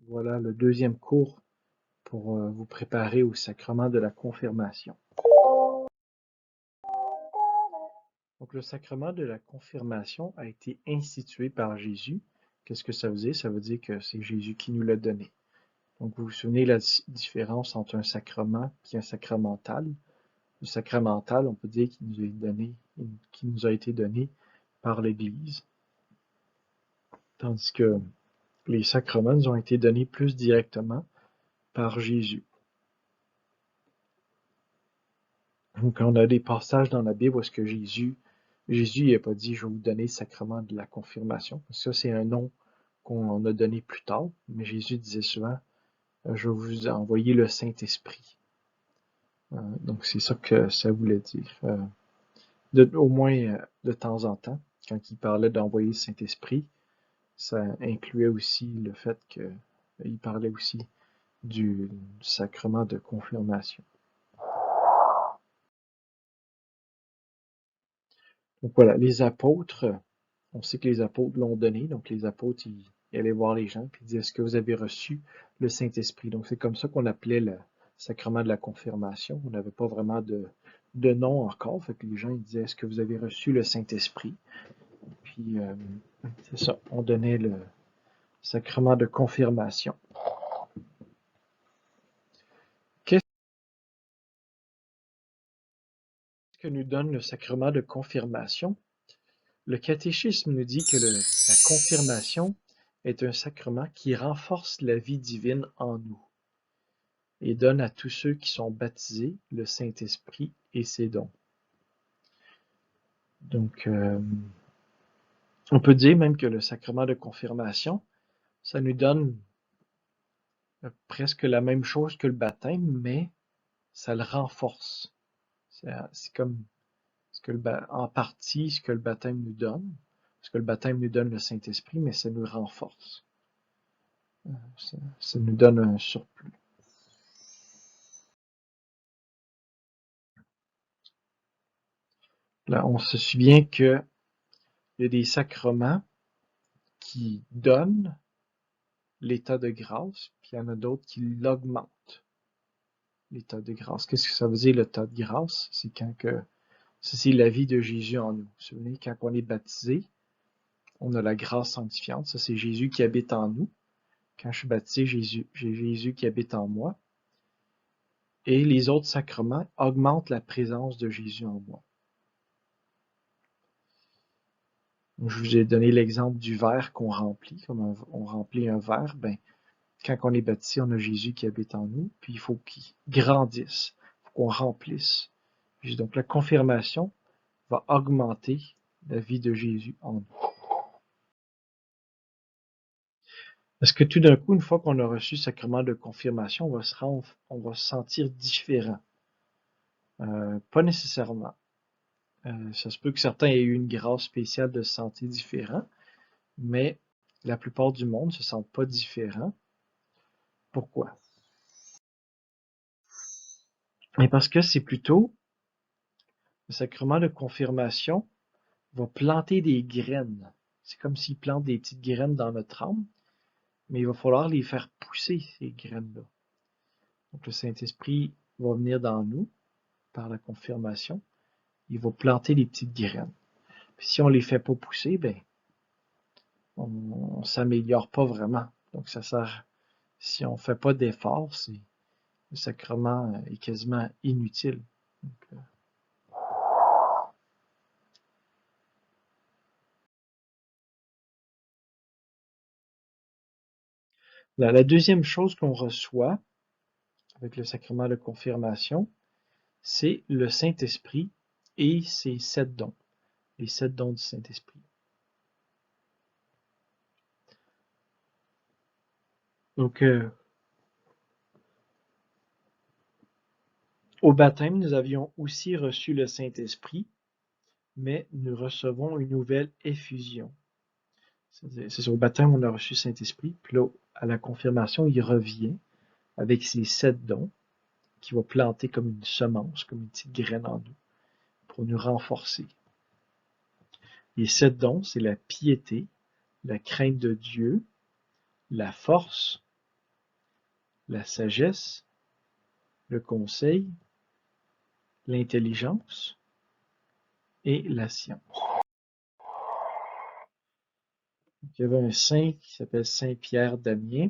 Voilà le deuxième cours pour vous préparer au sacrement de la confirmation. Donc, le sacrement de la confirmation a été institué par Jésus. Qu'est-ce que ça veut dire? Ça veut dire que c'est Jésus qui nous l'a donné. Donc, vous vous souvenez la différence entre un sacrement et un sacramental? Le sacramental, on peut dire qu'il nous a été donné par l'Église, tandis que les sacrements nous ont été donnés plus directement par Jésus. Donc, on a des passages dans la Bible où est-ce que Jésus n'a pas dit « je vais vous donner le sacrement de la confirmation ». Ça, c'est un nom qu'on a donné plus tard, mais Jésus disait souvent « je vais vous envoyer le Saint-Esprit ». Donc, c'est ça que ça voulait dire. Au moins de temps en temps, quand il parlait d'envoyer le Saint-Esprit, ça incluait aussi le fait qu'il parlait aussi du sacrement de confirmation. Donc voilà, les apôtres, on sait que les apôtres l'ont donné, donc les apôtres, ils allaient voir les gens, puis ils disaient, est-ce que vous avez reçu le Saint-Esprit? Donc c'est comme ça qu'on appelait le sacrement de la confirmation. On n'avait pas vraiment de nom encore, fait que les gens ils disaient, est-ce que vous avez reçu le Saint-Esprit? Puis c'est ça, on donnait le sacrement de confirmation. Qu'est-ce que nous donne le sacrement de confirmation? Le catéchisme nous dit que la confirmation est un sacrement qui renforce la vie divine en nous et donne à tous ceux qui sont baptisés le Saint-Esprit et ses dons. Donc, on peut dire même que le sacrement de confirmation, ça nous donne presque la même chose que le baptême, mais ça le renforce. C'est comme en partie ce que le baptême nous donne, parce que le baptême nous donne le Saint-Esprit, mais ça nous renforce. Ça nous donne un surplus. Là, on se souvient qu'il y a des sacrements qui donnent l'état de grâce, puis il y en a d'autres qui l'augmentent, l'état de grâce. Qu'est-ce que ça veut dire, l'état de grâce? C'est la vie de Jésus en nous. Vous vous souvenez, quand on est baptisé, on a la grâce sanctifiante. Ça, c'est Jésus qui habite en nous. Quand je suis baptisé, j'ai Jésus qui habite en moi. Et les autres sacrements augmentent la présence de Jésus en moi. Je vous ai donné l'exemple du verre qu'on remplit. Comme on remplit un verre, quand on est baptisé, on a Jésus qui habite en nous, puis il faut qu'il grandisse, il faut qu'on remplisse. Donc la confirmation va augmenter la vie de Jésus en nous. Est-ce que tout d'un coup, une fois qu'on a reçu le sacrement de confirmation, on va se sentir différent? Pas nécessairement. Ça se peut que certains aient eu une grâce spéciale de se sentir différent, mais la plupart du monde ne se sentent pas différents. Pourquoi? Mais parce que c'est plutôt le sacrement de confirmation va planter des graines. C'est comme s'il plante des petites graines dans notre âme, mais il va falloir les faire pousser, ces graines-là. Donc le Saint-Esprit va venir dans nous par la confirmation. Il va planter des petites graines. Puis si on les fait pas pousser, on s'améliore pas vraiment. Donc ça sert, si on fait pas d'effort, le sacrement est quasiment inutile. Donc, la deuxième chose qu'on reçoit avec le sacrement de confirmation, c'est le Saint-Esprit et ses 7 dons, les 7 dons du Saint-Esprit. Donc, au baptême, nous avions aussi reçu le Saint-Esprit, mais nous recevons une nouvelle effusion. C'est au baptême, on a reçu le Saint-Esprit, puis là, à la confirmation, il revient avec ses 7 dons, qui va planter comme une semence, comme une petite graine en nous, pour nous renforcer. Les 7 dons, c'est la piété, la crainte de Dieu, la force, la sagesse, le conseil, l'intelligence et la science. Donc, il y avait un saint qui s'appelle Saint Pierre d'Amiens.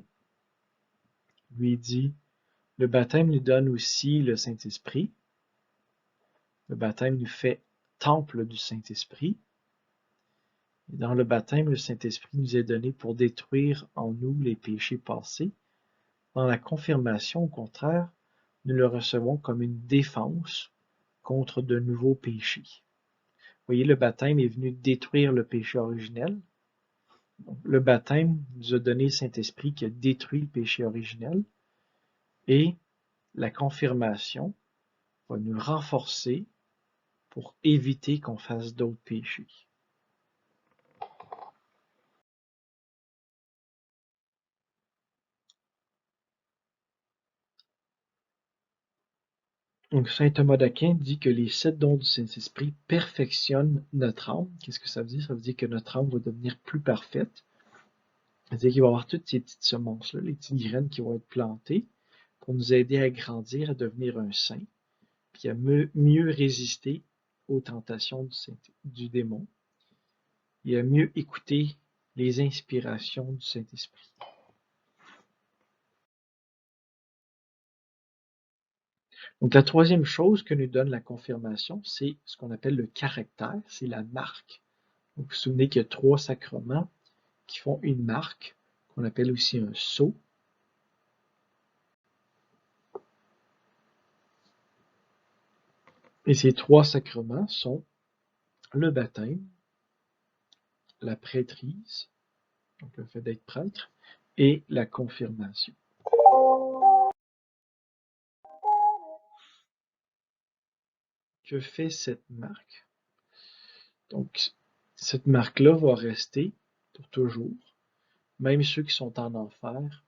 Lui dit, le baptême nous donne aussi le Saint-Esprit. Le baptême nous fait temple du Saint-Esprit. Et dans le baptême, le Saint-Esprit nous est donné pour détruire en nous les péchés passés. Dans la confirmation, au contraire, nous le recevons comme une défense contre de nouveaux péchés. Vous voyez, le baptême est venu détruire le péché originel. Donc, le baptême nous a donné le Saint-Esprit qui a détruit le péché originel. Et la confirmation va nous renforcer pour éviter qu'on fasse d'autres péchés. Donc, saint Thomas d'Aquin dit que les 7 dons du Saint-Esprit perfectionnent notre âme. Qu'est-ce que ça veut dire? Ça veut dire que notre âme va devenir plus parfaite. C'est-à-dire qu'il va y avoir toutes ces petites semences-là, les petites graines qui vont être plantées pour nous aider à grandir, à devenir un saint, puis à mieux résister aux tentations du démon et à mieux écouter les inspirations du Saint-Esprit. Donc, la troisième chose que nous donne la confirmation, c'est ce qu'on appelle le caractère, c'est la marque. Donc, vous vous souvenez qu'il y a 3 sacrements qui font une marque, qu'on appelle aussi un sceau. Et ces 3 sacrements sont le baptême, la prêtrise, donc le fait d'être prêtre, et la confirmation. Que fait cette marque? Donc, cette marque-là va rester pour toujours. Même ceux qui sont en enfer,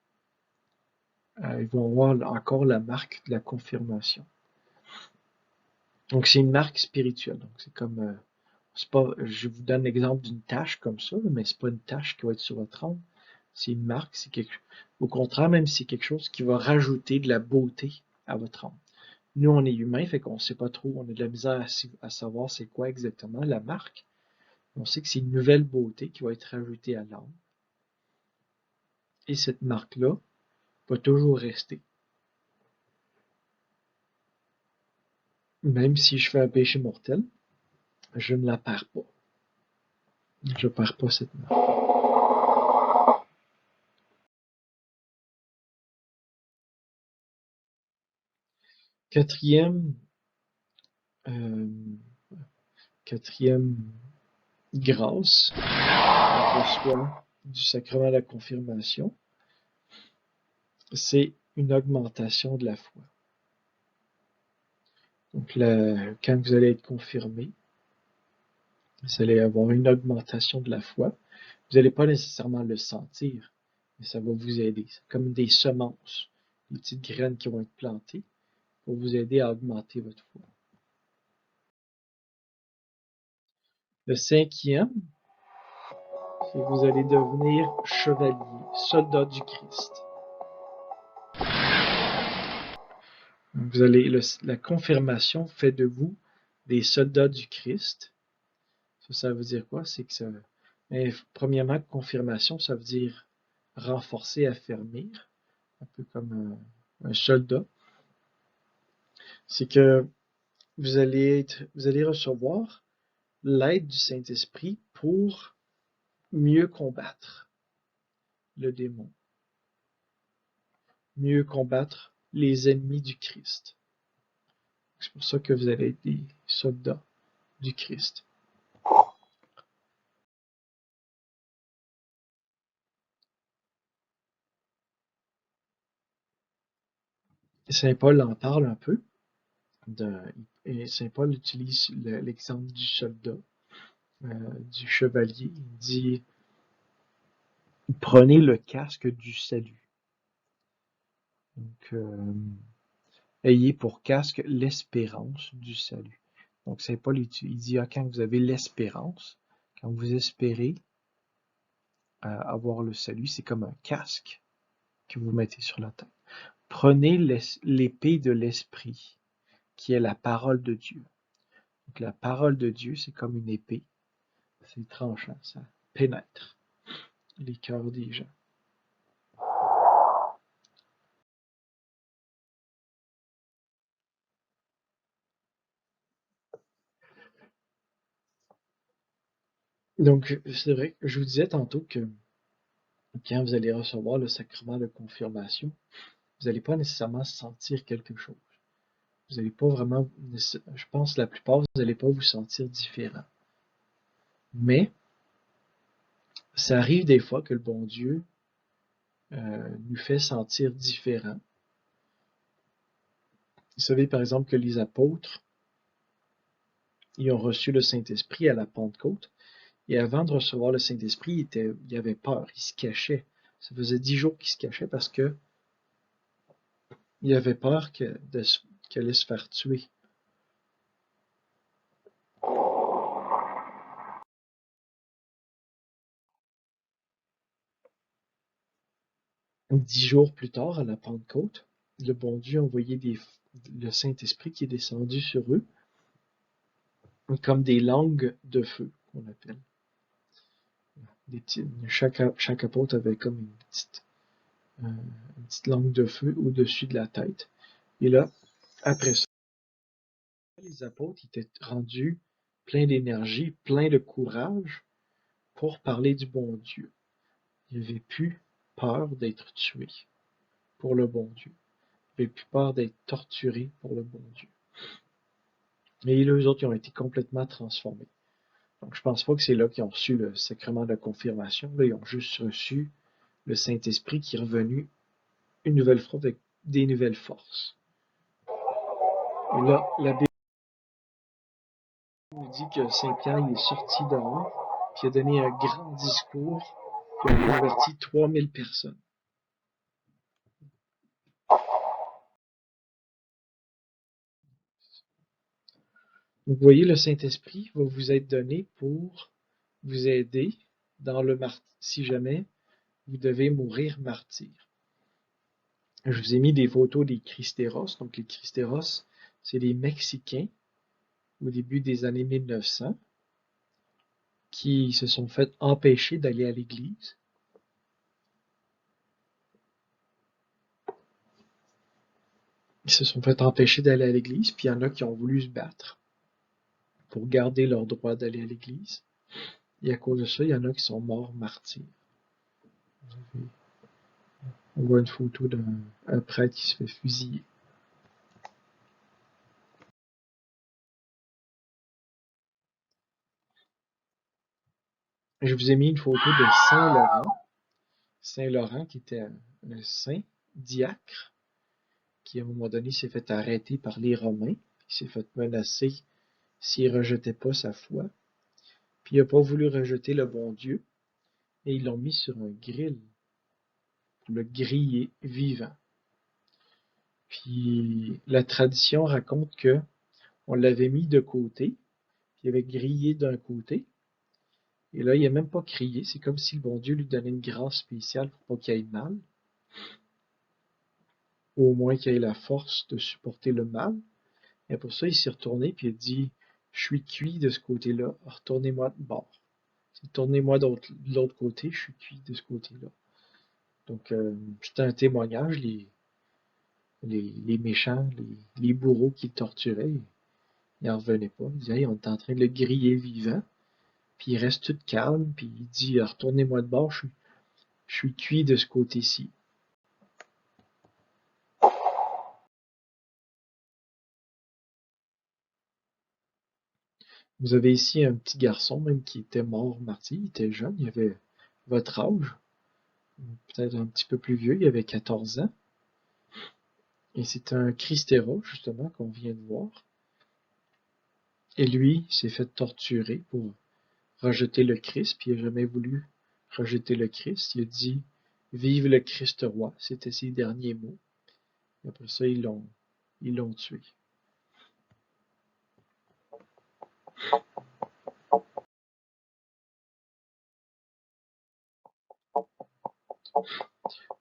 ils vont avoir encore la marque de la confirmation. Donc, c'est une marque spirituelle. Donc, c'est comme, c'est pas, je vous donne l'exemple d'une tache comme ça, mais c'est pas une tache qui va être sur votre âme. C'est une marque, au contraire, même c'est quelque chose qui va rajouter de la beauté à votre âme. Nous, on est humains, fait qu'on sait pas trop, on a de la misère à savoir c'est quoi exactement la marque. On sait que c'est une nouvelle beauté qui va être rajoutée à l'âme. Et cette marque-là va toujours rester. Même si je fais un péché mortel, je ne la perds pas. Je ne perds pas cette marque. Quatrième, euh, quatrième grâce qu'on reçoit du sacrement de la confirmation, c'est une augmentation de la foi. Donc, quand vous allez être confirmé, vous allez avoir une augmentation de la foi. Vous n'allez pas nécessairement le sentir, mais ça va vous aider. C'est comme des semences, des petites graines qui vont être plantées pour vous aider à augmenter votre foi. Le cinquième, c'est que vous allez devenir chevalier, soldat du Christ. Donc la confirmation fait de vous des soldats du Christ. Ça veut dire quoi? C'est que premièrement, confirmation, ça veut dire renforcer, affermir, un peu comme un soldat. C'est que vous allez recevoir l'aide du Saint-Esprit pour mieux combattre le démon, mieux combattre les ennemis du Christ. C'est pour ça que vous allez être des soldats du Christ. Et Saint Paul en parle un peu. Et Saint Paul utilise l'exemple du soldat, du chevalier. Il dit, prenez le casque du salut. Donc, ayez pour casque l'espérance du salut. Donc, Saint Paul, il dit, quand vous avez l'espérance, quand vous espérez avoir le salut, c'est comme un casque que vous mettez sur la tête. Prenez l'épée de l'esprit, qui est la parole de Dieu. Donc, la parole de Dieu, c'est comme une épée. C'est tranchant, ça pénètre les cœurs des gens. Donc, c'est vrai, je vous disais tantôt que quand vous allez recevoir le sacrement de confirmation, vous n'allez pas nécessairement sentir quelque chose. Vous n'allez pas vraiment, je pense la plupart, vous n'allez pas vous sentir différent. Mais, ça arrive des fois que le bon Dieu nous fait sentir différents. Vous savez par exemple que les apôtres, ils ont reçu le Saint-Esprit à la Pentecôte, et avant de recevoir le Saint-Esprit, ils avaient peur, ils se cachaient. Ça faisait 10 jours qu'ils se cachaient parce que ils avaient peur qu'ils allaient se faire tuer. Donc, 10 jours plus tard, à la Pentecôte, le bon Dieu a envoyé le Saint-Esprit qui est descendu sur eux, comme des langues de feu, qu'on appelle. Chaque apôtre avait comme une petite langue de feu au-dessus de la tête. Et là, après ça, les apôtres étaient rendus pleins d'énergie, pleins de courage pour parler du bon Dieu. Ils n'avaient plus peur d'être tués pour le bon Dieu. Ils n'avaient plus peur d'être torturés pour le bon Dieu. Et eux autres, ils ont été complètement transformés. Donc, je pense pas que c'est là qu'ils ont reçu le sacrement de confirmation. Là, ils ont juste reçu le Saint-Esprit qui est revenu une nouvelle fois avec des nouvelles forces. Et là, la Bible nous dit que Saint-Pierre il est sorti dehors, puis il a donné un grand discours, qui a converti 3000 personnes. Vous voyez, le Saint-Esprit va vous être donné pour vous aider dans le si jamais vous devez mourir martyr. Je vous ai mis des photos des Cristeros. Donc, les Cristeros, c'est les Mexicains au début des années 1900 qui se sont fait empêcher d'aller à l'église. Ils se sont fait empêcher d'aller à l'église, puis il y en a qui ont voulu se battre pour garder leur droit d'aller à l'église. Et à cause de ça, il y en a qui sont morts martyrs. On voit une photo d'un prêtre qui se fait fusiller. Je vous ai mis une photo de Saint Laurent. Saint Laurent qui était un saint diacre qui, à un moment donné, s'est fait arrêter par les Romains. Il s'est fait menacer s'il ne rejetait pas sa foi. Puis il n'a pas voulu rejeter le bon Dieu. Et ils l'ont mis sur un grill pour le griller vivant. Puis la tradition raconte que on l'avait mis de côté, puis il avait grillé d'un côté. Et là, il n'a même pas crié. C'est comme si le bon Dieu lui donnait une grâce spéciale pour pas qu'il ait mal. Ou au moins qu'il ait la force de supporter le mal. Et pour ça, il s'est retourné puis il a dit, je suis cuit de ce côté-là, retournez-moi de bord. Tournez-moi de l'autre côté, je suis cuit de ce côté-là. Donc, c'était un témoignage, les méchants, les bourreaux qui le torturaient, ils n'en revenaient pas. Ils disaient, hey, on est en train de le griller vivant, puis il reste tout calme, puis il dit, retournez-moi de bord, je suis cuit de ce côté-ci. Vous avez ici un petit garçon, même qui était mort martyr, il était jeune, il avait votre âge, peut-être un petit peu plus vieux, il avait 14 ans. Et c'est un Christero, justement, qu'on vient de voir. Et lui, il s'est fait torturer pour rejeter le Christ, puis il n'a jamais voulu rejeter le Christ. Il a dit vive le Christ roi, c'était ses derniers mots. Et après ça, ils l'ont tué.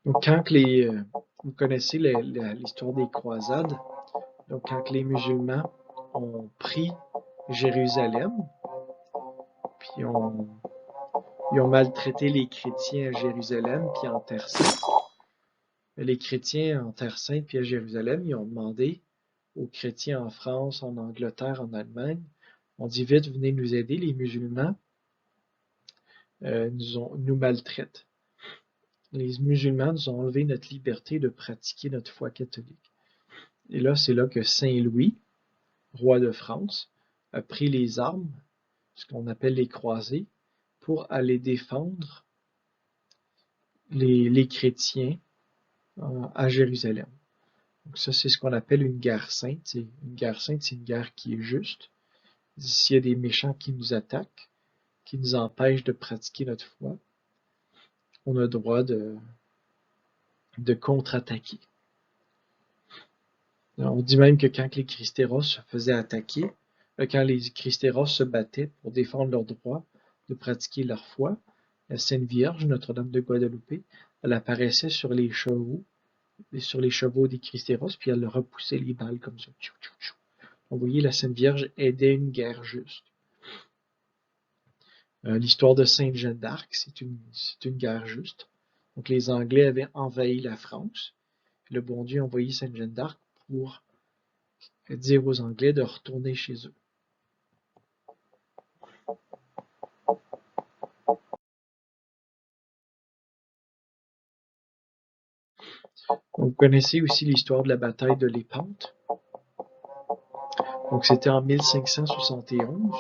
Donc quand Vous connaissez l'histoire des croisades. Donc, quand les musulmans ont pris Jérusalem, puis ils ont maltraité les chrétiens à Jérusalem, puis en Terre Sainte. Les chrétiens en Terre Sainte, puis à Jérusalem, ils ont demandé aux chrétiens en France, en Angleterre, en Allemagne, on dit vite, venez nous aider, les musulmans nous maltraitent. Les musulmans nous ont enlevé notre liberté de pratiquer notre foi catholique. Et là, c'est là que Saint Louis, roi de France, a pris les armes, ce qu'on appelle les croisés, pour aller défendre les chrétiens à Jérusalem. Donc ça, c'est ce qu'on appelle une guerre sainte. Une guerre sainte, c'est une guerre qui est juste. S'il y a des méchants qui nous attaquent, qui nous empêchent de pratiquer notre foi, on a le droit de contre-attaquer. On dit même que quand les Christéros se faisaient attaquer, quand les Christéros se battaient pour défendre leur droit de pratiquer leur foi, la Sainte Vierge, Notre-Dame de Guadalupe, elle apparaissait sur les chevaux des Christéros, puis elle repoussait les balles comme ça. Donc, vous voyez, la Sainte Vierge aidait une guerre juste. L'histoire de Sainte Jeanne d'Arc, c'est une guerre juste. Donc, les Anglais avaient envahi la France. Le bon Dieu a envoyé Sainte Jeanne d'Arc pour dire aux Anglais de retourner chez eux. Vous connaissez aussi l'histoire de la bataille de Lépante. Donc, c'était en 1571.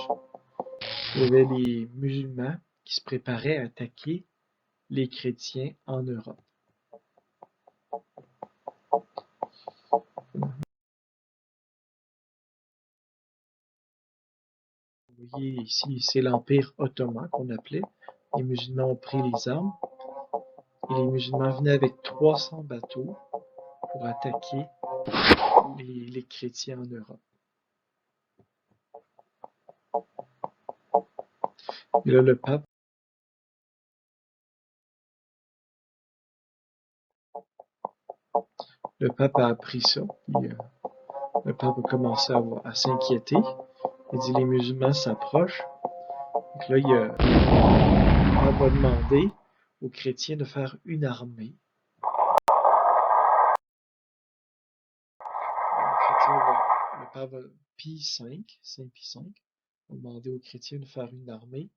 Il y avait les musulmans qui se préparaient à attaquer les chrétiens en Europe. Vous voyez ici, c'est l'Empire ottoman qu'on appelait. Les musulmans ont pris les armes et les musulmans venaient avec 300 bateaux pour attaquer les chrétiens en Europe. Et là, le pape a appris ça. Puis, le pape a commencé à s'inquiéter. Il dit les musulmans s'approchent. Donc là, le pape va demander aux chrétiens de faire une armée. Le pape Pie V, Saint Pie V, va demander aux chrétiens de faire une armée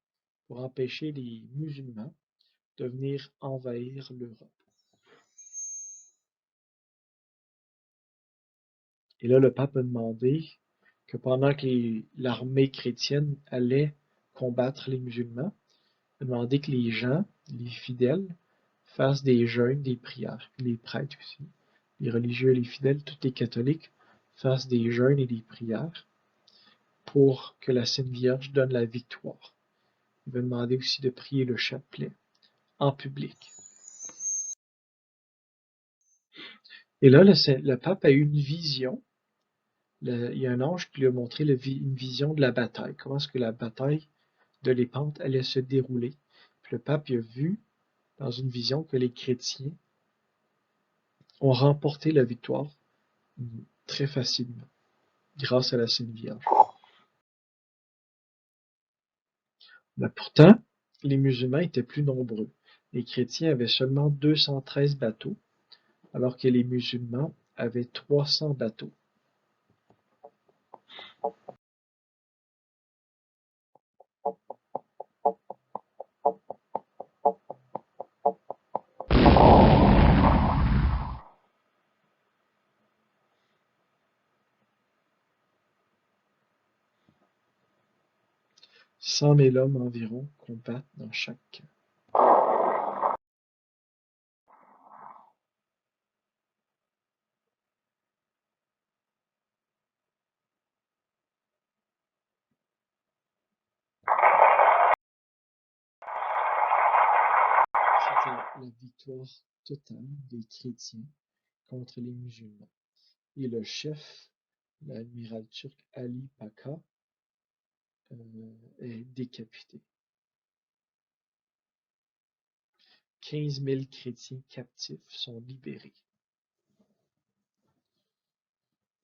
pour empêcher les musulmans de venir envahir l'Europe. Et là, le pape a demandé que pendant que l'armée chrétienne allait combattre les musulmans, il a demandé que les gens, les fidèles, fassent des jeûnes, des prières, les prêtres aussi, les religieux, les fidèles, tous les catholiques, fassent des jeûnes et des prières pour que la Sainte Vierge donne la victoire. Il va demander aussi de prier le chapelet en public. Et là, le pape a eu une vision. Il y a un ange qui lui a montré une vision de la bataille. Comment est-ce que la bataille de l'Épante allait se dérouler. Puis le pape a vu dans une vision que les chrétiens ont remporté la victoire très facilement, grâce à la Sainte Vierge. Mais pourtant, les musulmans étaient plus nombreux. Les chrétiens avaient seulement 213 bateaux, alors que les musulmans avaient 300 bateaux. Cent mille hommes environ combattent dans chaque camp. C'était la victoire totale des chrétiens contre les musulmans. Et le chef, l'amiral turc Ali Pacha, est décapité. 15 000 chrétiens captifs sont libérés.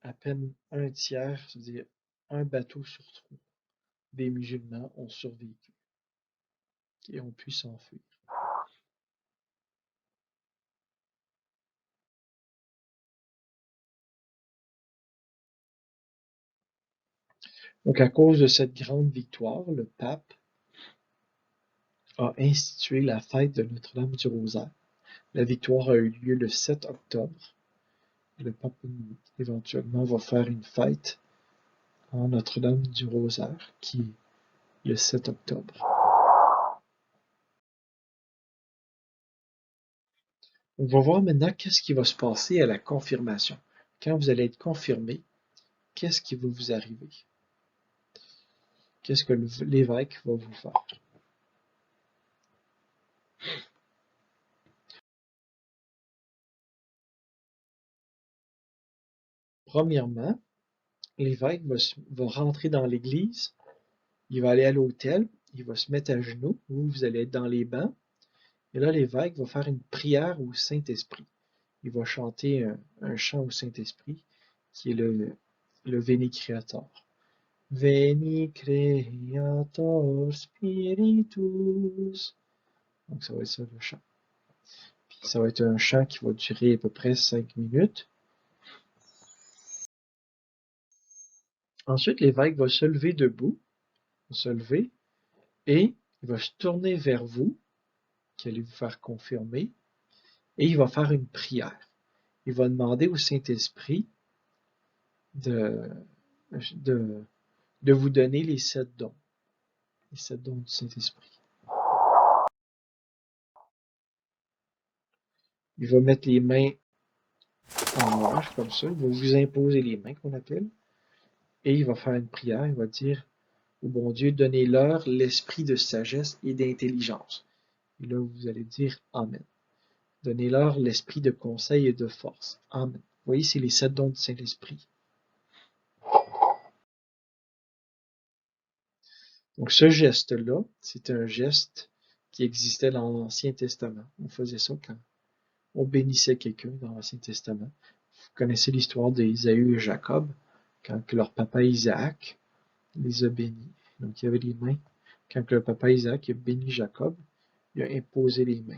à peine un tiers, c'est-à-dire un bateau sur trois des musulmans ont survécu et ont pu s'enfuir. Donc, à cause de cette grande victoire, le pape a institué la fête de Notre-Dame du Rosaire. La victoire a eu lieu le 7 octobre. Le pape éventuellement va faire une fête en Notre-Dame du Rosaire, qui est le 7 octobre. On va voir maintenant qu'est-ce qui va se passer à la confirmation. Quand vous allez être confirmé, qu'est-ce qui va vous arriver? Qu'est-ce que l'évêque va vous faire? Premièrement, l'évêque va rentrer dans l'église, il va aller à l'autel, il va se mettre à genoux, vous allez être dans les bancs, et là l'évêque va faire une prière au Saint-Esprit. Il va chanter un chant au Saint-Esprit qui est le Veni Creator. Veni Creator Spiritus. Donc ça va être ça le chant. Puis ça va être un chant qui va durer à peu près 5 minutes. Ensuite, l'évêque va se lever debout, va se lever, et il va se tourner vers vous, qui allez vous faire confirmer, et il va faire une prière. Il va demander au Saint-Esprit de, de, de vous donner les 7 dons. Les 7 dons du Saint-Esprit. Il va mettre les mains en marche, comme ça. Il va vous imposer les mains, qu'on appelle. Et il va faire une prière. Il va dire au bon Dieu, donnez-leur l'esprit de sagesse et d'intelligence. Et là, vous allez dire Amen. Donnez-leur l'esprit de conseil et de force. Amen. Vous voyez, c'est les 7 dons du Saint-Esprit. Donc, ce geste-là, c'est un geste qui existait dans l'Ancien Testament. On faisait ça quand on bénissait quelqu'un dans l'Ancien Testament. Vous connaissez l'histoire d'Ésaü et Jacob, quand leur papa Isaac les a bénis. Donc, il y avait les mains. Quand le papa Isaac a béni Jacob, il a imposé les mains.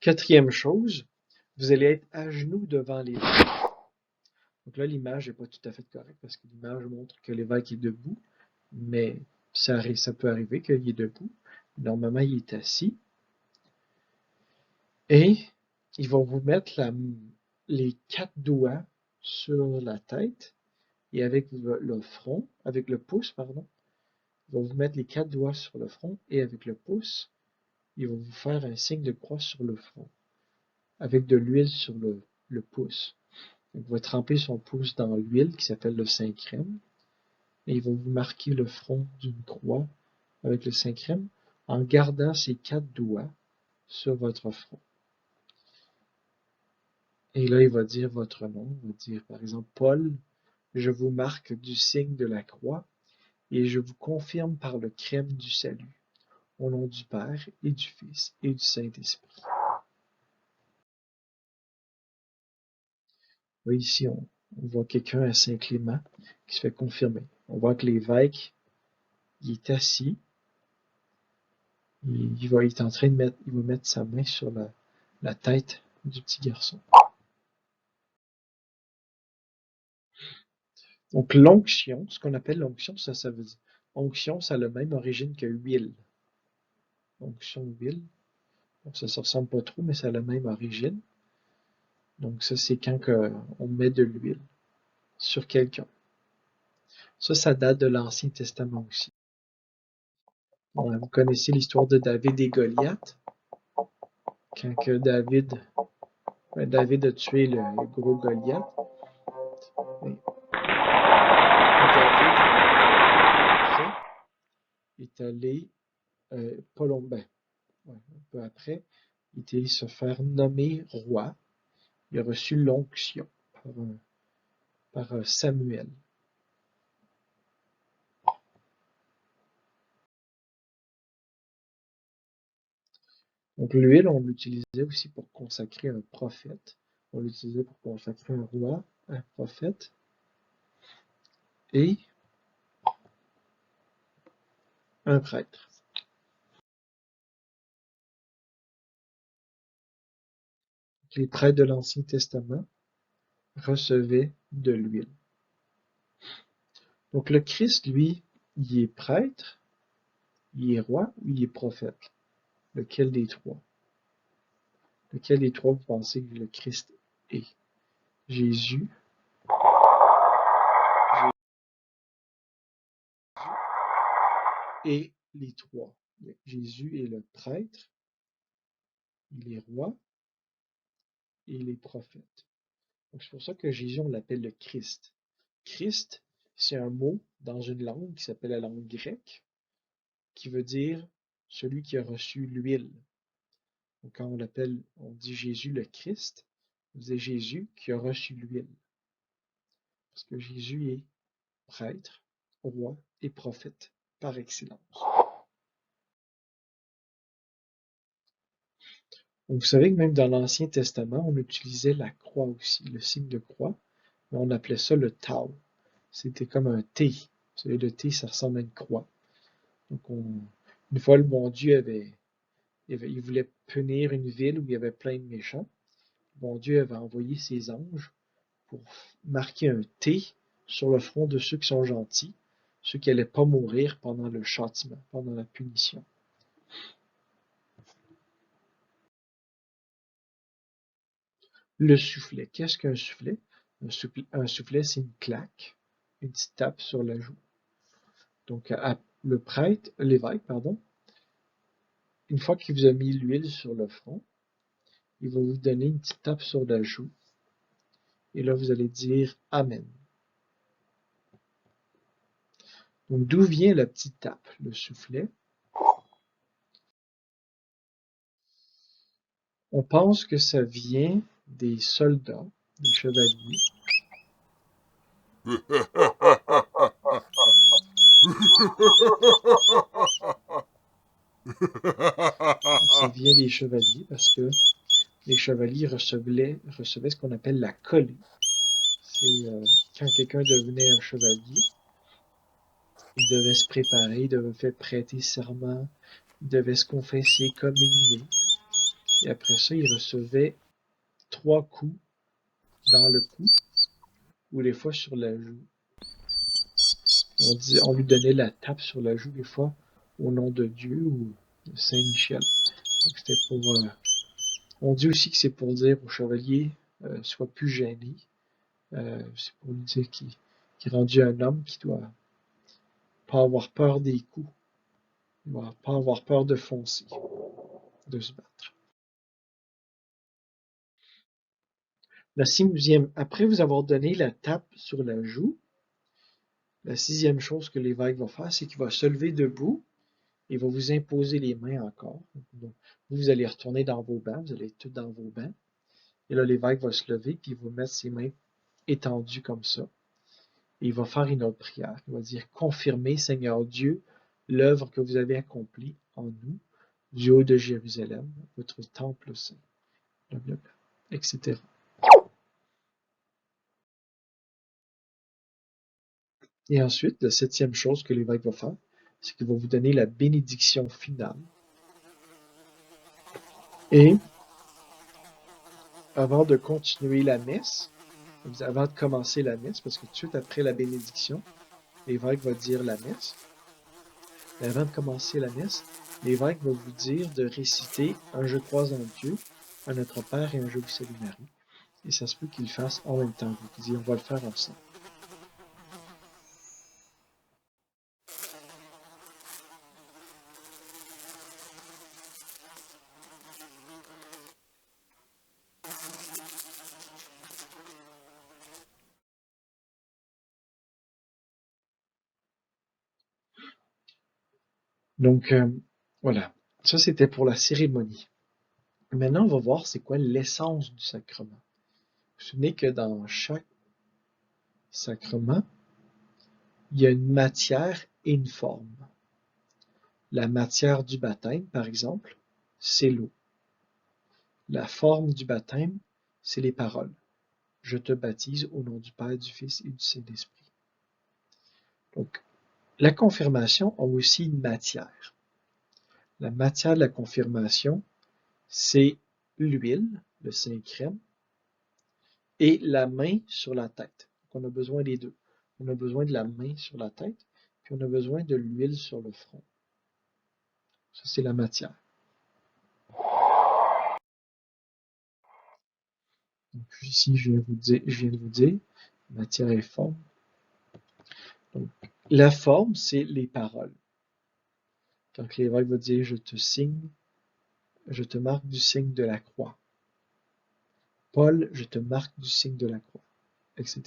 Quatrième chose, vous allez être à genoux devant l'évêque. Donc là, l'image n'est pas tout à fait correcte parce que l'image montre que l'évêque est debout, mais ça peut arriver qu'il est debout. Normalement, il est assis. Et il va vous mettre les 4 doigts sur la tête et avec le front, avec le pouce, pardon, il va vous mettre les 4 doigts sur le front et avec le pouce, il va vous faire un signe de croix sur le front, avec de l'huile sur le pouce. Donc, il va tremper son pouce dans l'huile qui s'appelle le Saint-Crème et il va vous marquer le front d'une croix avec le Saint-Crème en gardant ces 4 doigts sur votre front. Et là, il va dire votre nom, il va dire par exemple Paul, je vous marque du signe de la croix et je vous confirme par le crème du salut, au nom du Père et du Fils et du Saint-Esprit. Oui, ici, on voit quelqu'un à Saint-Clément qui se fait confirmer. On voit que l'évêque, il est assis, il est en train de mettre sa main sur la tête du petit garçon. Donc l'onction, ce qu'on appelle l'onction, ça veut dire, onction, ça a la même origine que huile. Onction, huile. Donc ça ne se ressemble pas trop, mais ça a la même origine. Donc ça, c'est quand on met de l'huile sur quelqu'un. Ça date de l'Ancien Testament aussi. Vous connaissez l'histoire de David et Goliath. Quand que David a tué le gros Goliath. Et David, après, est allé, pas longtemps, un peu après, il est allé se faire nommer roi. Il a reçu l'onction par Samuel. Donc l'huile, on l'utilisait aussi pour consacrer un prophète. On l'utilisait pour consacrer un roi, un prophète. Et un prêtre. Les prêtres de l'Ancien Testament recevaient de l'huile. Donc le Christ, lui, il est prêtre, il est roi ou il est prophète? Lequel des trois? Lequel des trois vous pensez que le Christ est? Jésus et les trois. Jésus est le prêtre, il est roi et il est prophète. Donc c'est pour ça que Jésus, on l'appelle le Christ. Christ, c'est un mot dans une langue qui s'appelle la langue grecque, qui veut dire celui qui a reçu l'huile. Donc quand on dit Jésus le Christ, on dit Jésus qui a reçu l'huile. Parce que Jésus est prêtre, roi et prophète par excellence. Donc, vous savez que même dans l'Ancien Testament, on utilisait la croix aussi, le signe de croix, mais on appelait ça le tau. C'était comme un T. Vous savez, le T, ça ressemble à une croix. Donc, une fois, le bon Dieu il voulait punir une ville où il y avait plein de méchants. Le bon Dieu avait envoyé ses anges pour marquer un T sur le front de ceux qui sont gentils, ceux qui n'allaient pas mourir pendant le châtiment, pendant la punition. Le soufflet. Qu'est-ce qu'un soufflet? Un soufflet, c'est une claque, une petite tape sur la joue. Donc, l'évêque, une fois qu'il vous a mis l'huile sur le front, il va vous donner une petite tape sur la joue. Et là, vous allez dire Amen. Donc, d'où vient la petite tape, le soufflet? On pense que ça vient des soldats, des chevaliers. Ça vient des chevaliers parce que les chevaliers recevaient ce qu'on appelle la collée. C'est quand quelqu'un devenait un chevalier, il devait se préparer, il devait faire prêter serment, il devait se confesser, communier. Et après ça, il recevait 3 coups dans le cou ou des fois sur la joue. On lui donnait la tape sur la joue des fois au nom de Dieu ou de Saint Michel. Donc c'était pour. On dit aussi que c'est pour dire au chevalier sois plus gêné. C'est pour lui dire qu'il est rendu un homme qui doit pas avoir peur des coups. Il doit pas avoir peur de foncer, de se battre. Après vous avoir donné la tape sur la joue, la 6e chose que l'évêque va faire, c'est qu'il va se lever debout et va vous imposer les mains encore. Donc, vous allez retourner dans vos bancs, vous allez être tous dans vos bancs. Et là, l'évêque va se lever puis il va mettre ses mains étendues comme ça. Et il va faire une autre prière. Il va dire, confirmez, Seigneur Dieu, l'œuvre que vous avez accomplie en nous, du haut de Jérusalem, votre temple saint, blablabla, etc. Et ensuite, la 7e chose que l'évêque va faire, c'est qu'il va vous donner la bénédiction finale. Et avant de continuer la messe, avant de commencer la messe, parce que tout de suite après la bénédiction, l'évêque va dire la messe. Mais avant de commencer la messe, l'évêque va vous dire de réciter un Je crois en Dieu, un Notre Père et un Je vous salue Marie. Et ça se peut qu'il le fasse en même temps. Vous dites, on va le faire ensemble. Donc, voilà. Ça, c'était pour la cérémonie. Maintenant, on va voir c'est quoi l'essence du sacrement. Vous vous souvenez que dans chaque sacrement, il y a une matière et une forme. La matière du baptême, par exemple, c'est l'eau. La forme du baptême, c'est les paroles. Je te baptise au nom du Père, du Fils et du Saint-Esprit. Donc, la confirmation a aussi une matière. La matière de la confirmation, c'est l'huile, le Saint-Crème, et la main sur la tête. Donc, on a besoin des deux. On a besoin de la main sur la tête, puis on a besoin de l'huile sur le front. Ça, c'est la matière. Donc, ici, je viens de vous dire, matière et forme. Donc, la forme, c'est les paroles. Donc, l'évêque va dire, je te signe, je te marque du signe de la croix. Paul, je te marque du signe de la croix, etc.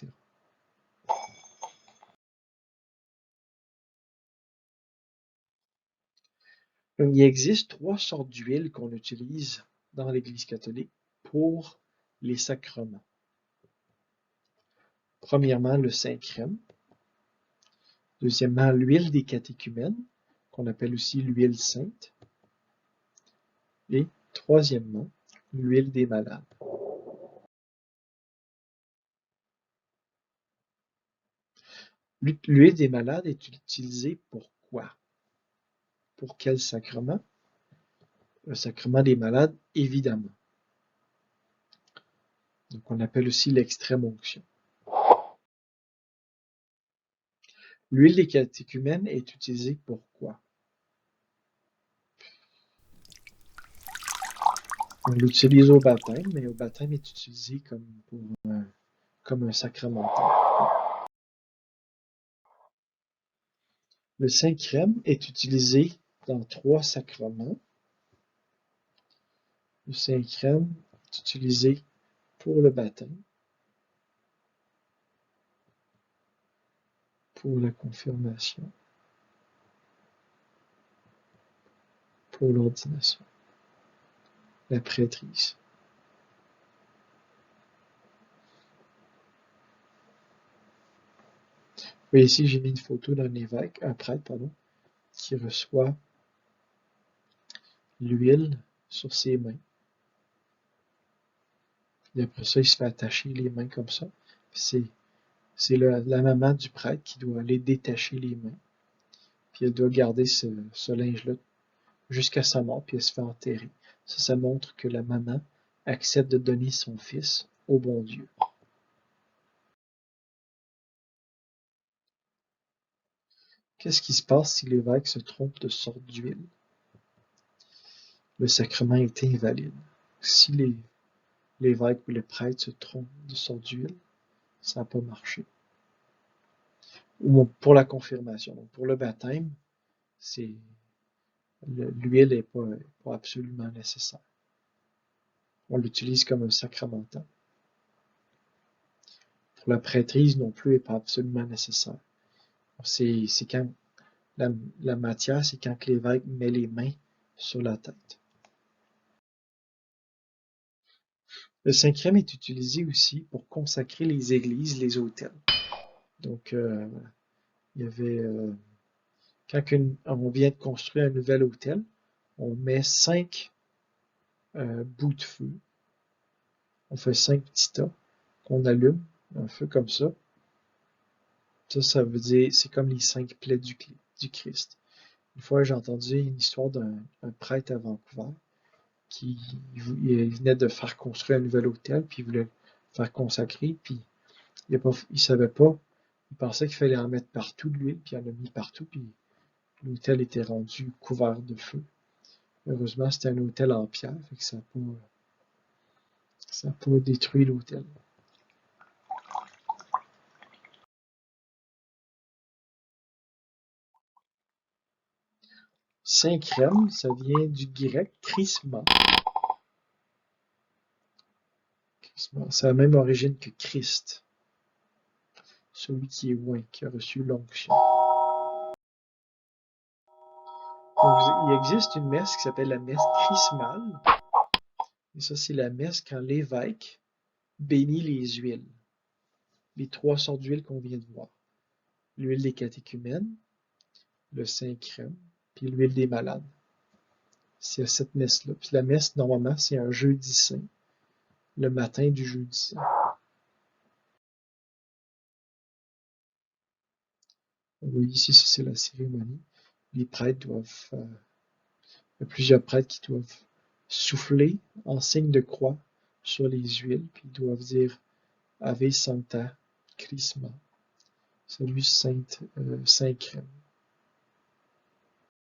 Donc, il existe 3 sortes d'huile qu'on utilise dans l'Église catholique pour les sacrements. Premièrement, le Saint-Crème. Deuxièmement, l'huile des catéchumènes, qu'on appelle aussi l'huile sainte. Et troisièmement, l'huile des malades. L'huile des malades est utilisée pour quoi? Pour quel sacrement? Le sacrement des malades, évidemment. Donc, on appelle aussi l'extrême onction. L'huile des catéchumènes est utilisée pour quoi? On l'utilise au baptême, mais au baptême est utilisé comme un sacramental. Le Saint-Crème est utilisé dans 3 sacrements. Le Saint-Crème est utilisé pour le baptême, pour la confirmation, pour l'ordination, la prêtrise. Oui, ici, j'ai mis une photo d'un évêque, un prêtre, pardon, qui reçoit l'huile sur ses mains. Et après ça, il se fait attacher les mains comme ça. C'est la maman du prêtre qui doit aller détacher les mains. Puis elle doit garder ce linge-là jusqu'à sa mort, puis elle se fait enterrer. Ça montre que la maman accepte de donner son fils au bon Dieu. Qu'est-ce qui se passe si l'évêque se trompe de sorte d'huile? Le sacrement est invalide. Si l'évêque ou le prêtre se trompe de sorte d'huile, ça n'a pas marché. Ou pour la confirmation. Donc pour le baptême, l'huile n'est pas absolument nécessaire. On l'utilise comme un sacramental. Pour la prêtrise non plus, n'est pas absolument nécessaire. C'est quand la matière, c'est quand l'évêque met les mains sur la tête. Le Saint-Crème est utilisé aussi pour consacrer les églises, les autels. Donc, il y avait, quand on vient de construire un nouvel autel, on met 5 bouts de feu. On fait 5 petits tas qu'on allume, un feu comme ça. Ça veut dire, c'est comme les 5 plaies du Christ. Une fois, j'ai entendu une histoire d'un prêtre à Vancouver qui il venait de faire construire un nouvel hôtel, puis il voulait le faire consacrer, puis il savait pas, il pensait qu'il fallait en mettre partout de l'huile, puis il en a mis partout, puis l'hôtel était rendu couvert de feu. Heureusement, c'était un hôtel en pierre, fait que ça n'a pas détruit l'hôtel. Saint-Crème, ça vient du grec chrisma. Ça a la même origine que Christ, celui qui est oint, qui a reçu l'onction. Il existe une messe qui s'appelle la messe chrismale. Et ça, c'est la messe quand l'évêque bénit les huiles. Les 3 sortes d'huiles qu'on vient de voir. L'huile des catéchumènes, le Saint-Crème, puis l'huile des malades. c'est cette messe-là. Puis la messe, normalement, c'est un jeudi saint, le matin du jeudi saint. Oui, ici, ça, c'est la cérémonie. Les prêtres doivent... il y a plusieurs prêtres qui doivent souffler en signe de croix sur les huiles, puis ils doivent dire Ave Sancta Chrisma. Salut Sainte Crème.